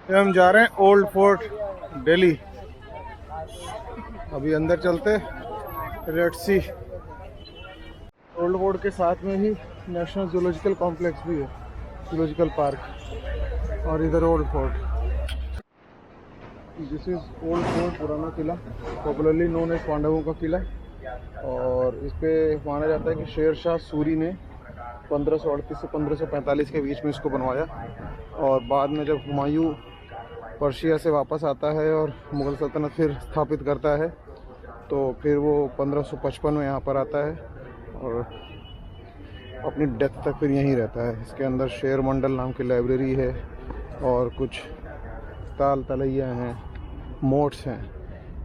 हम जा रहे हैं ओल्ड फोर्ट दिल्ली। अभी अंदर चलते, लेट्स सी। ओल्ड फोर्ट के साथ में ही नेशनल जूलॉजिकल कॉम्प्लेक्स भी है, जूलॉजिकल पार्क। और इधर old fort. This is old fort, पुराना किला, पॉपुलरली नोन एज पांडवों का किला। और इस पे माना जाता है कि शेर शाह सूरी ने 1538 से 1545 के बीच में इसको बनवाया। और बाद में जब हुमायूं पर्शिया से वापस आता है और मुग़ल सल्तनत फिर स्थापित करता है, तो फिर वो 1555 में यहाँ पर आता है और अपनी डेथ तक फिर यहीं रहता है। इसके अंदर शेर मंडल नाम की लाइब्रेरी है और कुछ ताल तलैया हैं, मोट्स हैं,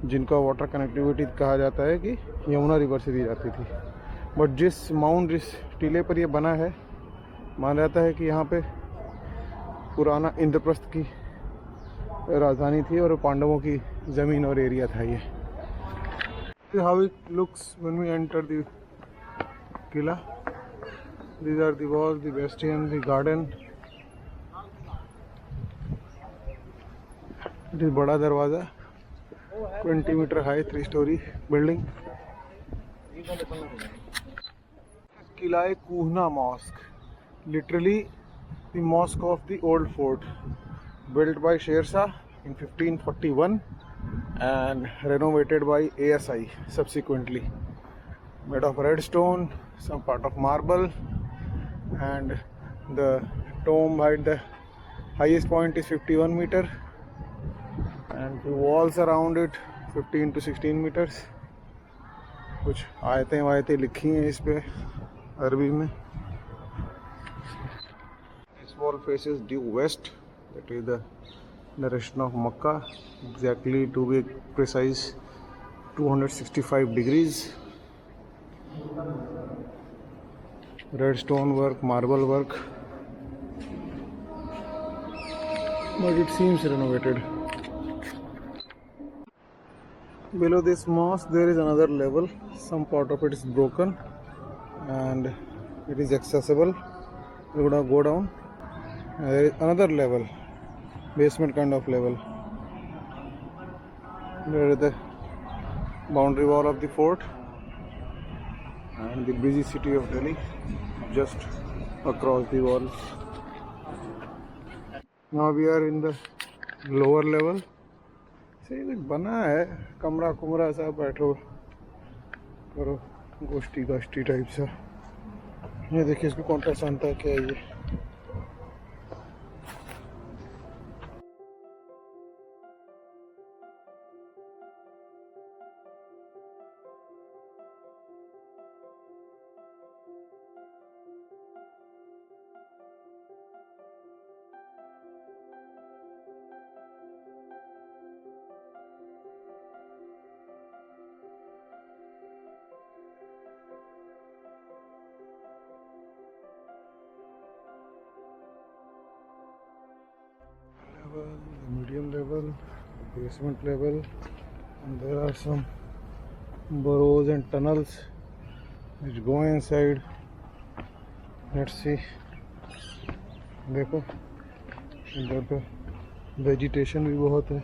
जिनका वाटर कनेक्टिविटी कहा जाता है कि यमुना रिवर से दी जाती थी। बट जिस टीले पर ये बना है, माना जाता है कि यहाँ पे पुराना इंद्रप्रस्थ की राजधानी थी और पांडवों की ज़मीन और एरिया था ये। How it looks when we enter the qila. These are the walls, the bastion, the garden. It is बड़ा दरवाज़ा, 20 metre high, 3 storey building. Qila Kuhna mosque, literally the mosque of the old fort, built by Sher Shah in 1541 and renovated by ASI subsequently. Made of red stone, some part of marble, and the tomb height, the highest point is 51 meter, and the walls around it 15 to 16 meters. कुछ आयतें वायतें लिखी हैं इस पे अरबी में। This wall faces due west, that is the direction of Makkah, exactly to be precise 265 degrees. Red stone work, marble work, but it seems renovated. Below this mosque there is another level. Some part of it is broken and it is accessible. We're gonna go down. There is another level, basement kind of level. There is the boundary wall of the fort and the busy city of Delhi just across the wall. Now we are in the lower level. से कुछ बना है, कमरा कुमरा सा, बैठो करो गोष्ठी गाष्ठी type सा। ये देखिए इसको कौन पहचानता है क्या है ये। The medium level, the basement level, and there are some burrows and tunnels which go inside. Let's see. देखो इधर पे वेजिटेशन भी बहुत है।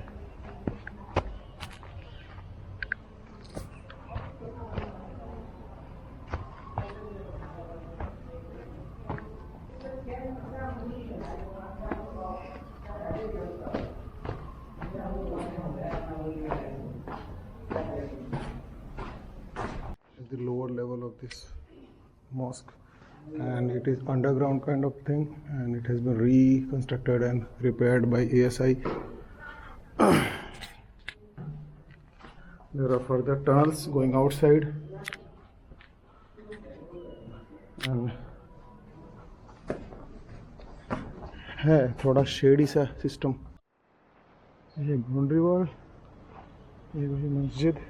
The lower level of this mosque, and it is underground kind of thing, and it has been reconstructed and repaired by ASI. There are further tunnels going outside, and है थोड़ा shady सा system. ये boundary wall, ये मस्जिद।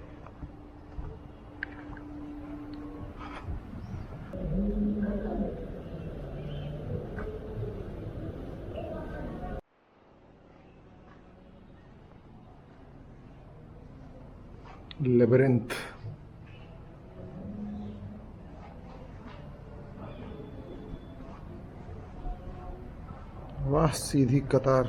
Labyrinth. वाह, सीधी कतार।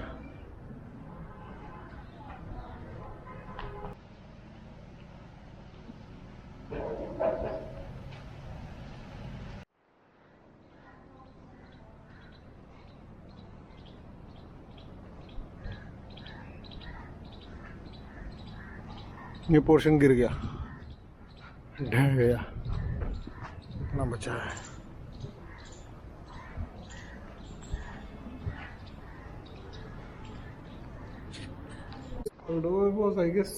ये portion गिर गया, ढह गया, इतना बचा है। Corridor was, I guess,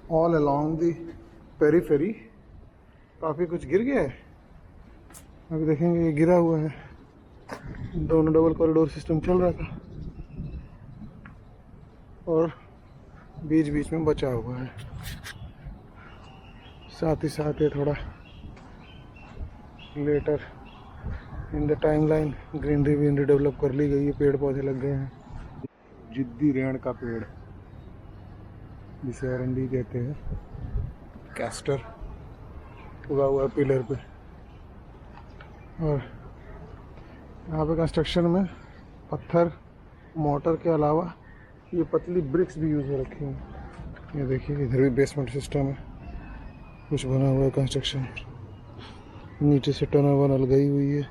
all along the periphery. काफ़ी कुछ गिर गया है। अभी देखेंगे, ये गिरा हुआ है। दोनों डबल कॉरिडोर सिस्टम चल रहा था और बीच बीच में बचा हुआ है। साथ ही साथ ये थोड़ा later in the timeline greenery व्रीनरी डेवलप कर ली गई है, पेड़ पौधे लग गए हैं। जिद्दी रेण का पेड़ जिसे अरंडी कहते हैं, कैस्टर उगा हुआ है पिलर पे। और यहाँ पे कंस्ट्रक्शन में पत्थर मोटर के अलावा ये पतली ब्रिक्स भी यूज़ हो रखी हैं। ये देखिए, इधर भी बेसमेंट सिस्टम है, कुछ बना हुआ है कंस्ट्रक्शन। नीचे से टनल वनल गई हुई है,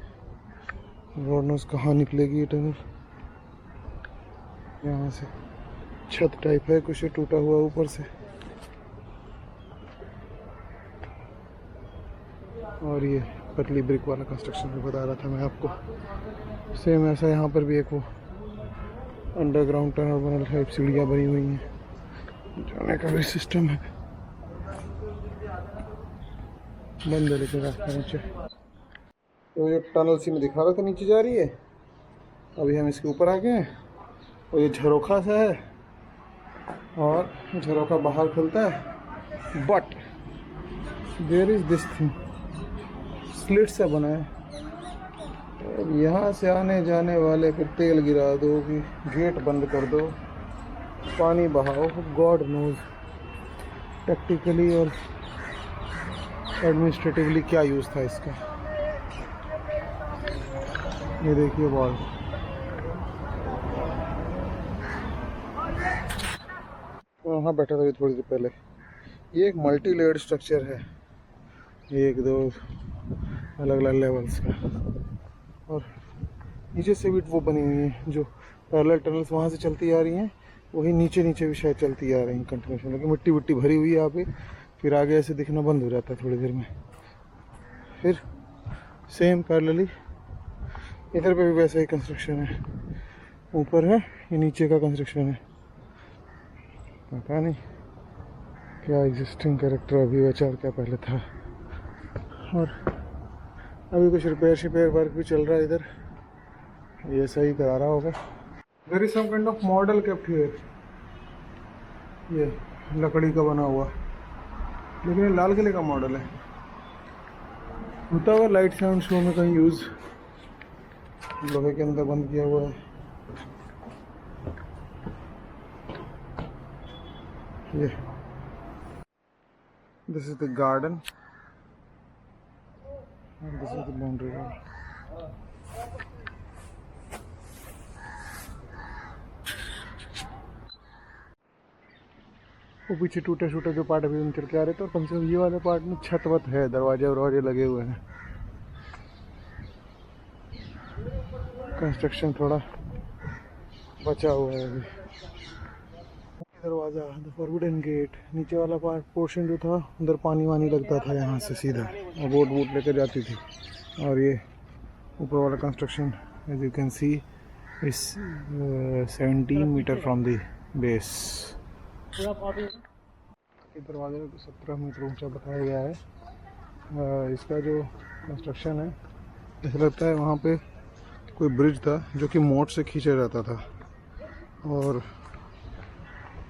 गॉड नोस कहाँ निकलेगी ये टनल। यहाँ से छत टाइप है, कुछ टूटा हुआ ऊपर से। और ये पतली ब्रिक वाला कंस्ट्रक्शन भी बता रहा था मैं आपको। सेम ऐसा यहाँ पर भी एक वो अंडरग्राउंड टनल वनल टाइप सीढ़ियाँ बनी हुई हैं, जाने का भी सिस्टम है। बंद है लेकिन रास्ता नीचे। तो ये टनल सी में दिखा रहा था नीचे जा रही है, अभी हम इसके ऊपर आ गए हैं। और ये झरोखा सा है और झरोखा बाहर खुलता है, but there is this thing, slit से बना है। और यहाँ से आने जाने वाले फिर तेल गिरा दो कि गेट बंद कर दो, पानी बहाओ, गॉड नोज टैक्टिकली और एडमिनिस्ट्रेटिवली क्या यूज़ था इसका। ये देखिए वॉल, वहाँ बैठा था थोड़ी देर पहले। ये एक मल्टी लेयर्ड स्ट्रक्चर है, एक दो अलग अलग लेवल्स का। और नीचे से भी वो बनी हुई है, जो पैरेलल टनल्स वहाँ से चलती आ रही हैं, वही नीचे नीचे भी शायद चलती आ रही हैं कंटिन्यूशन। लेकिन मिट्टी विट्टी भरी हुई है यहाँ पे, फिर आगे ऐसे दिखना बंद हो जाता है थोड़ी देर में। फिर सेम पैरेलली इधर पे भी वैसा ही कंस्ट्रक्शन है, ऊपर है, ये नीचे का कंस्ट्रक्शन है। पता नहीं क्या एग्जिस्टिंग कैरेक्टर अभी बचा और क्या पहले था। और अभी कुछ रिपेयर वर्क भी चल रहा है इधर, ये सही करा रहा होगा। There is some kind of model kept here, ये लकड़ी का बना हुआ, लेकिन ये लाल किले का मॉडल है। होता हुआ लाइट साउंड शो में कहीं यूज़, लोहे के अंदर बंद किया हुआ है। ये this is the garden and this is the boundary wall. वो पीछे टूटे टूटे जो पार्ट अभी चल के आ रहे थे, और कम से कम ये वाले पार्ट में छत वत है, दरवाजे वरवाजे लगे हुए हैं। कंस्ट्रक्शन थोड़ा बचा हुआ है अभी। दरवाज़ा, द फॉरबिडन गेट, नीचे वाला पार्ट पोर्शन जो था उधर पानी वानी लगता था यहाँ से सीधा, और बोट वोट लेकर जाती थी। और ये ऊपर वाला construction as you can see is 17 metre from the base. दरवाजे को 17 मीटर ऊंचा बताया गया है। इसका जो कंस्ट्रक्शन है, ऐसा लगता है वहाँ पे कोई ब्रिज था जो कि मोट से खींचा जाता था, और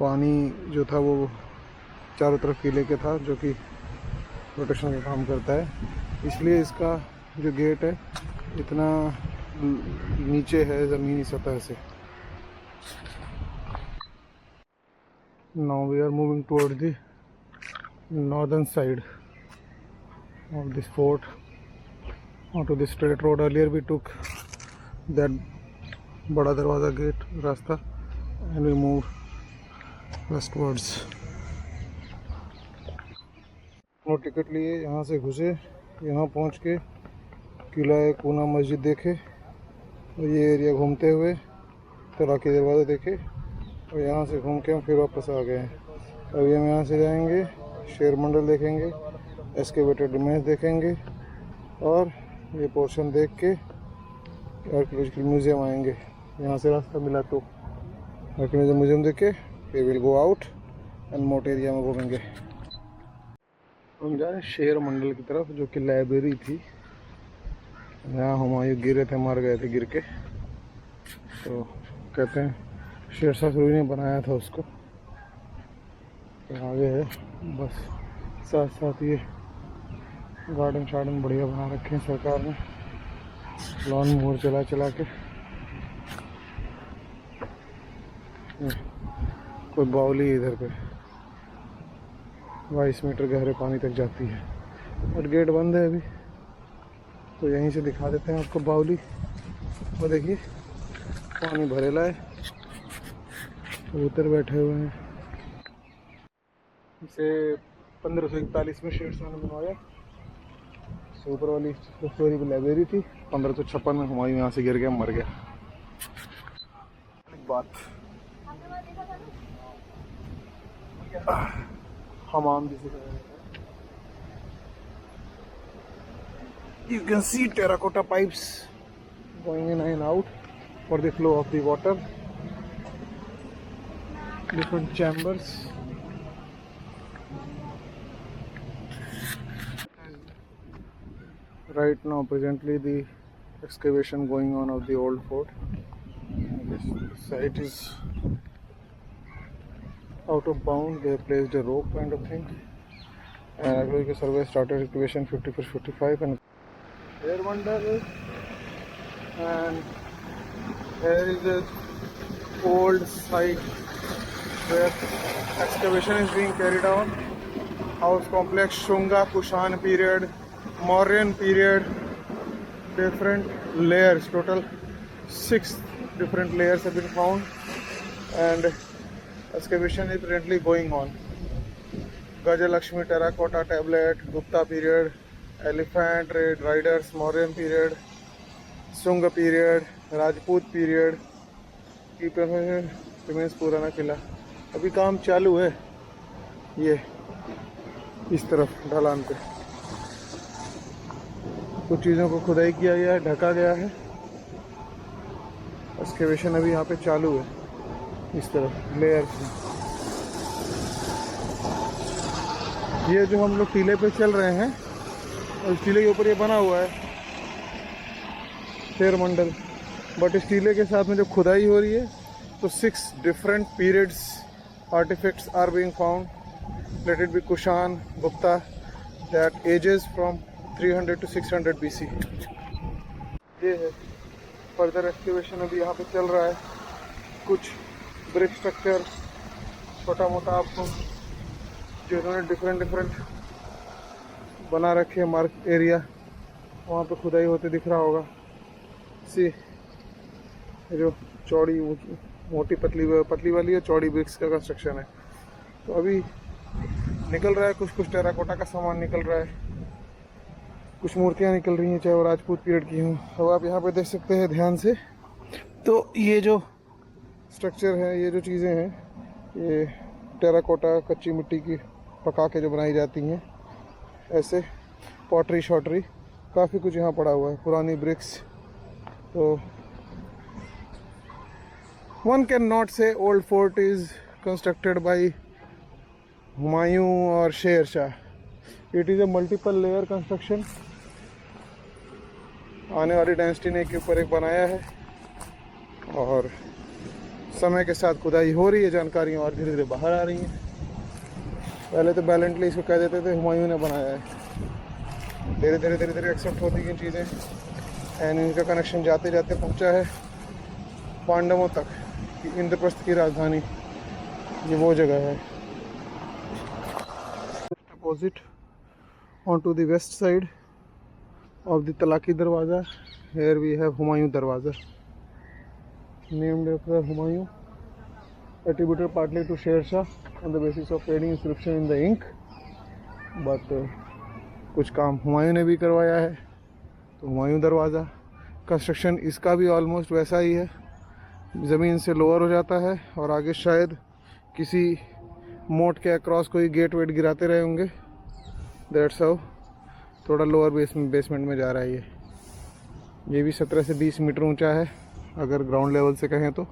पानी जो था वो चारों तरफ किले के था, जो कि प्रोटेक्शन का काम करता है। इसलिए इसका जो गेट है इतना नीचे है ज़मीनी सतह से। Now we are moving toward the northern side of this fort onto the straight road. Earlier we took that बड़ा दरवाज़ा गेट रास्ता and we moved westwards. और टिकट लिए यहाँ से घुसे, यहाँ पहुँच के किला कूना मस्जिद देखे, और ये एरिया घूमते हुए तराकी दरवाज़ा देखे, और यहाँ से घूम के हम फिर वापस आ गए हैं। अभी हम यहाँ से जाएंगे शेर मंडल देखेंगे, एस्केवेटेड इमेज देखेंगे और ये पोर्शन देख के आर्कियोलॉजिकल म्यूजियम आएंगे। यहाँ से रास्ता मिला तो आर्कियोलॉजिकल म्यूजियम देख के we will go out and moat area में घूमेंगे। हम जा रहे हैं शेर मंडल की तरफ, जो कि लाइब्रेरी थी। यहाँ हुमायूं गिरे थे, मर गए थे गिर के, तो कहते हैं शेरशाह सूरी ने बनाया था उसको। तो आगे है बस, साथ साथ ये गार्डन शार्डन बढ़िया बना रखे हैं सरकार ने, लॉन मोर चला चला के। कोई बावली इधर पे 22 मीटर गहरे पानी तक जाती है, बट गेट बंद है अभी, तो यहीं से दिखा देते हैं आपको बावली। वो देखिए पानी भरेला है, कबूतर बैठे हुए हैं। इसे 1541 में शेरशाह ने बनवाया। ऊपर वाली स्टोरी लाइब्रेरी थी, 1556 में हुमायूं यहाँ से गिर गया, मर गया। एक बात, हमाम जिसे कहा जाता है। You can see terracotta pipes going in and out for the flow of the water. Different chambers. Right now, presently, the excavation going on of the old fort. This site is out of bound. They placed a rope kind of thing. And archaeological survey started excavation 51-55 and here wonder. And here is the old site where excavation is being carried on. House complex, Shunga, Kushan period, Mauryan period, different layers, total 6 different layers have been found, and excavation is currently going on. Gajalakshmi terracotta tablet, Gupta period, elephant riders, Mauryan period, Shunga period, Rajput period, remains पुराना किला। अभी काम चालू है, ये इस तरफ ढलान पे कुछ चीज़ों को खुदाई किया गया है, ढका गया है। एक्सकेवेशन अभी यहाँ पे चालू है, इस तरफ लेयर्स में। ये जो हम लोग टीले पे चल रहे हैं, और इस टीले के ऊपर ये बना हुआ है शेर मंडल, बट इस टीले के साथ में जो खुदाई हो रही है, तो 6 different periods artifacts are being found. Let it be Kushan, Gupta, that ages from 300 to 600 BC. ये है फर्दर एक्सकेवेशन अभी यहाँ पे चल रहा है। कुछ ब्रिक स्ट्रक्चर छोटा मोटा आपको जिन्होंने डिफरेंट बना रखे हैं, मार्क एरिया वहाँ पे खुदाई होते दिख रहा होगा। सी जो चौड़ी मोटी पतली वाली है, चौड़ी ब्रिक्स का कंस्ट्रक्शन है। तो अभी निकल रहा है, कुछ टेराकोटा का सामान निकल रहा है, कुछ मूर्तियाँ निकल रही हैं, चाहे वो राजपूत पीरियड की हों। अब आप यहाँ पे देख सकते हैं ध्यान से, तो ये जो स्ट्रक्चर है, ये जो चीज़ें हैं, ये टेराकोटा कच्ची मिट्टी की पका के जो बनाई जाती हैं, ऐसे पॉटरी शॉटरी काफ़ी कुछ यहाँ पड़ा हुआ है, पुरानी ब्रिक्स। तो one cannot say old fort is constructed by Humayun or Sher Shah. It is a multiple layer construction. आने वाली डायनेस्टी ने के ऊपर एक बनाया है, और समय के साथ खुदाई हो रही है, जानकारियाँ और धीरे धीरे बाहर आ रही हैं। पहले तो बैलेंटली इसको कह देते थे हुमायूं ने बनाया है, धीरे धीरे एक्सेप्ट होती हैं चीज़ें, एंड इनका कनेक्शन जाते जाते पहुंचा है पांडवों तक। इंद्रप्रस्थ की राजधानी ये वो जगह है। Opposite on to the west side of the Talaqi Darwaza, here we have Humayun Darwaza, named after Humayun, attributed partly to Sher Shah on the basis of fading inscription in the ink, but कुछ काम हुमायूं ने भी करवाया है। तो हुमायूं दरवाज़ा कंस्ट्रक्शन इसका भी ऑलमोस्ट वैसा ही है, ज़मीन से लोअर हो जाता है और आगे शायद किसी मोट के अक्रॉस कोई गेट वेट गिराते रहे होंगे, दैट्स हाउ थोड़ा लोअर बेसमेंट में जा रहा है ये भी 17 से 20 मीटर ऊंचा है अगर ग्राउंड लेवल से कहें तो।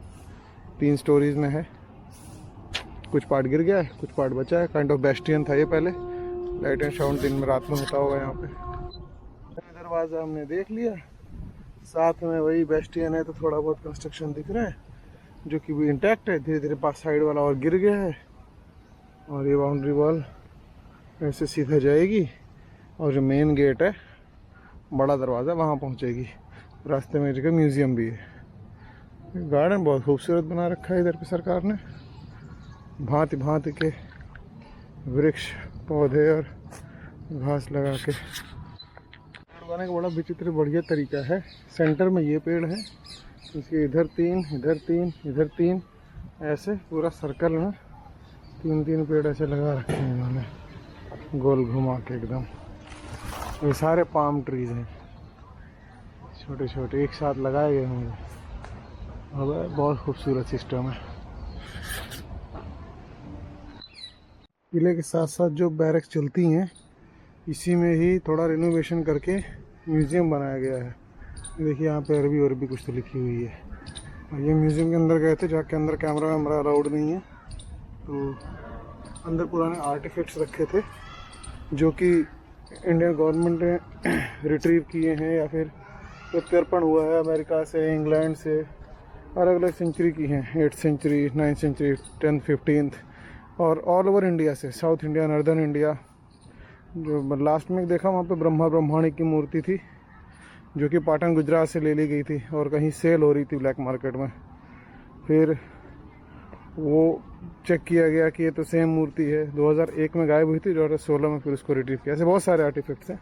3 स्टोरीज में है, कुछ पार्ट गिर गया है, कुछ पार्ट बचा है। काइंड ऑफ बेस्टियन था ये पहले। लाइट एंड साउंड दिन में रात में होता होगा यहाँ पे। दरवाज़ा हमने देख लिया, साथ में वही बेस्टियन है तो थोड़ा बहुत कंस्ट्रक्शन दिख रहा है जो कि भी इंटैक्ट है। धीरे धीरे पास साइड वाला और गिर गया है और ये बाउंड्री वॉल ऐसे सीधा जाएगी और जो मेन गेट है बड़ा दरवाज़ा वहाँ पहुँचेगी। रास्ते में जगह म्यूज़ियम भी है। गार्डन बहुत खूबसूरत बना रखा है इधर पे सरकार ने, भांति भांति के वृक्ष पौधे और घास लगा के। लगाने का बड़ा विचित्र बढ़िया तरीका है। सेंटर में ये पेड़ है, इसके इधर 3 इधर 3 इधर 3 ऐसे पूरा सर्कल में 3-3 पेड़ ऐसे लगा रखे हैं इन्होंने गोल घुमा के एकदम। ये सारे पाम ट्रीज हैं, छोटे छोटे एक साथ लगाए गए होंगे। अब बहुत खूबसूरत सिस्टम है। किले के साथ साथ जो बैरक्स चलती हैं इसी में ही थोड़ा रिनोवेशन करके म्यूज़ियम बनाया गया है। देखिए यहाँ पे अरबी कुछ तो लिखी हुई है। और ये म्यूज़ियम के अंदर गए थे, जाके अंदर कैमरा वैमरा अलाउड नहीं है, तो अंदर पुराने आर्टिफैक्ट्स रखे थे जो कि इंडियन गवर्नमेंट ने रिट्रीव किए हैं या फिर प्रत्यर्पण हुआ है अमेरिका से, इंग्लैंड से। अलग अलग सेंचुरी की हैं, 8th century, 9th century, 10th 15th और ऑल ओवर इंडिया से, साउथ इंडिया, नॉर्दर्न इंडिया। जो लास्ट में देखा वहाँ पे ब्रह्माणी की मूर्ति थी जो कि पाटन गुजरात से ले ली गई थी और कहीं सेल हो रही थी ब्लैक मार्केट में। फिर वो चेक किया गया कि ये तो सेम मूर्ति है। 2001 में गायब हुई थी, 2016 में फिर उसको रिट्रीव किया। ऐसे बहुत सारे आर्टिफैक्ट्स हैं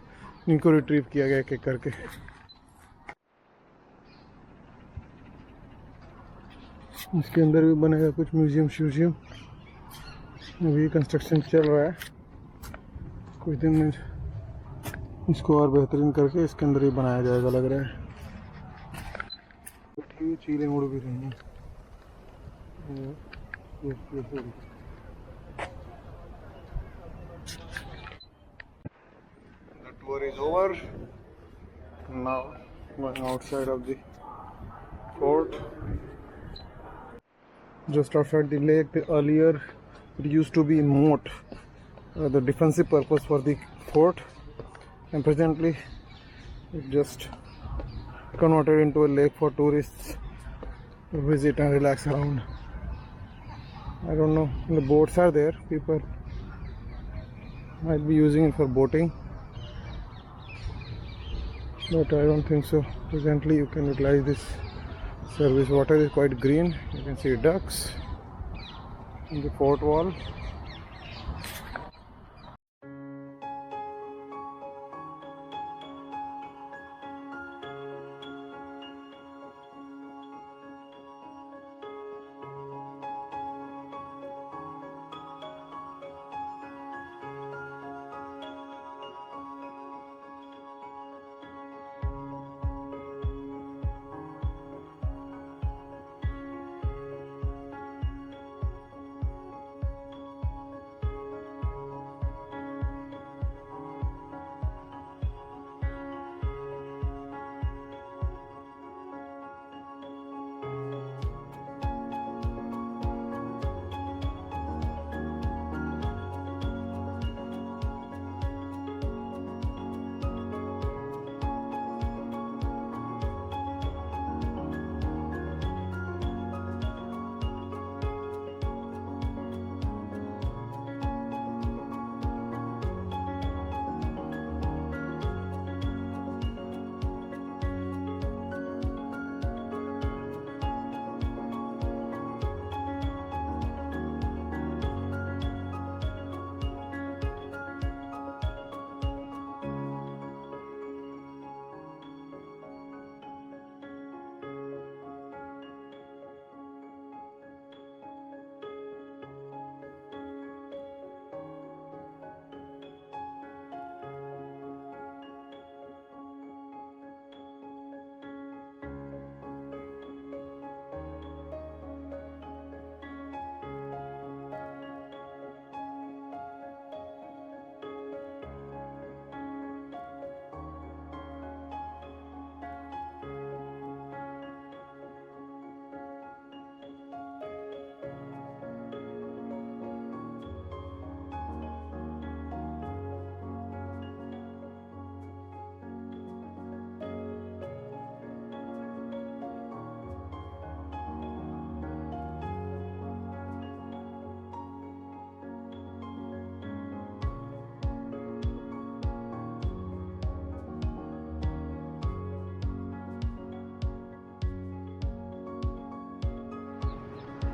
जिनको रिट्रीव किया गया एक एक करके। इसके अंदर भी बनेगा कुछ म्यूजियम श्यूजियम, अभी कंस्ट्रक्शन चल रहा है। कुछ दिन में इसको और बेहतरीन करके इसके अंदर ही बनाया जाएगा लग रहा है। चीलें उड़ भी रही हैं। The tour is over. Now going outside of the fort. Just outside the lake, earlier it used to be moat, the defensive purpose for the fort, and presently it just converted into a lake for tourists to visit and relax around. I don't know, the boats are there, people might be using it for boating, but I don't think so. Presently you can utilize this service. Water is quite green, you can see ducks in the fort wall.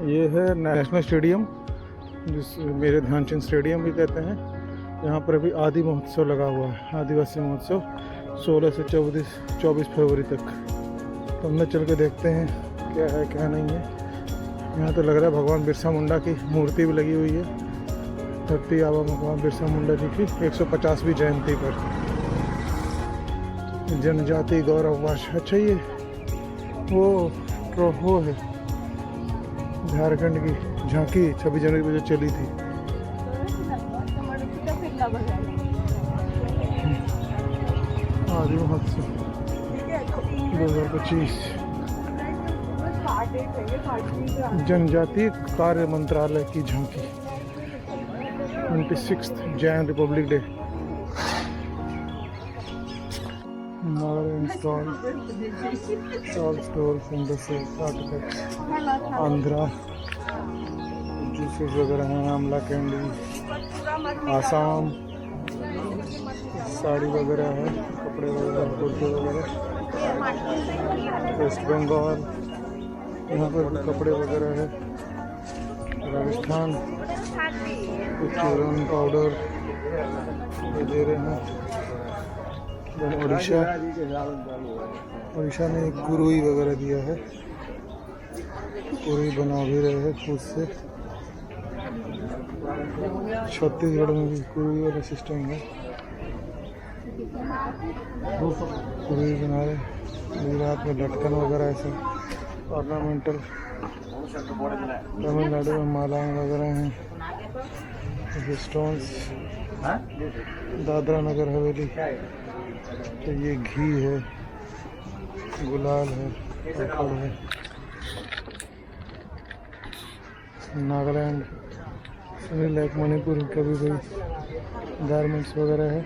ये है national stadium, जिस मेरे Dhyanchand stadium भी कहते हैं। यहाँ पर अभी आदि महोत्सव लगा हुआ है, आदिवासी महोत्सव 16 से 24 फरवरी तक। तो हमने चल के देखते हैं क्या है क्या नहीं है। यहाँ तो लग रहा है भगवान बिरसा मुंडा की मूर्ति भी लगी हुई है। धरती आबा भगवान बिरसा मुंडा जी की 150वीं जयंती पर जनजाति गौरव वर्ष। अच्छा, ये वो है झारखंड की झांकी 26 जनवरी को जो चली थी। आदि महोत्सव 2025 जनजातीय कार्य मंत्रालय की झांकी 26 Jain Republic day. Install stores in the artifacts Andhra juices वगैरह हैं, आमला कैंडी, आसाम साड़ी वगैरह है, कपड़े वगैरह, कुर्ते वगैरह, वेस्ट बंगाल यहाँ पर भी कपड़े वगैरह है, राजस्थान कुछ चूरन पाउडर ये दे रहे हैं। उड़ीसा में एक गुरुई वगैरह दिया है, गुरुई बना भी रहे हैं खुद से। छत्तीसगढ़ में भी गुरुई वाला सिस्टम है, गुरुई बना रहे। गुजरात में लटकन वगैरह ऐसा ऑर्नामेंटल, तमिलनाडु में मालाएँ वगैरह हैं, स्टोन्स, दादरा नगर हवेली। तो ये घी है, गुलाल है, पकड़ है। नागालैंड लाइक मणिपुर का भी भाई गारमेंट्स वगैरह है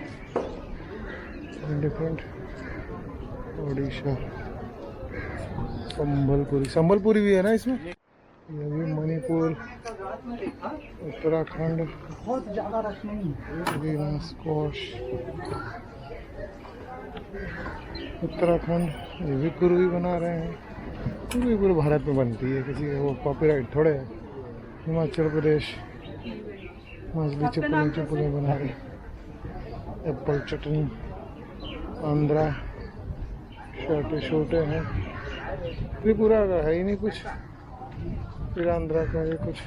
डिफरेंट। उड़ीसा संबलपुरी भी है ना इसमें। ये भी मणिपुर, उत्तराखंड, बहुत ज़्यादा रश नहीं है। स्क्वाश उत्तराखंड, ये भी कुरुई बना रहे हैं। कुरुई पूरे भारत में बनती है, किसी वो कॉपीराइट थोड़े है। हिमाचल प्रदेश मछली चप्पलें बना रहे। एप्पल चटनी, आंध्रा छोटे हैं। त्रिपुरा का है ही नहीं कुछ, फिर आंध्रा का है कुछ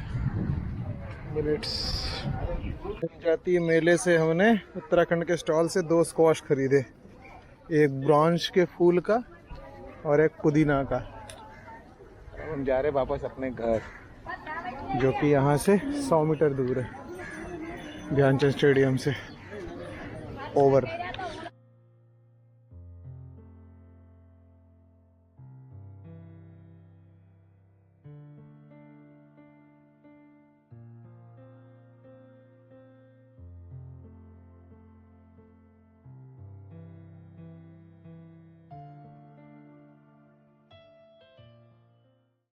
मिलेट्स। जातीय मेले से हमने उत्तराखंड के स्टॉल से 2 स्क्वाश खरीदे, एक ब्रॉन्ज के फूल का और एक पुदीना का। हम जा रहे वापस अपने घर, जो कि यहाँ से 100 मीटर दूर है ध्यानचंद स्टेडियम से। ओवर।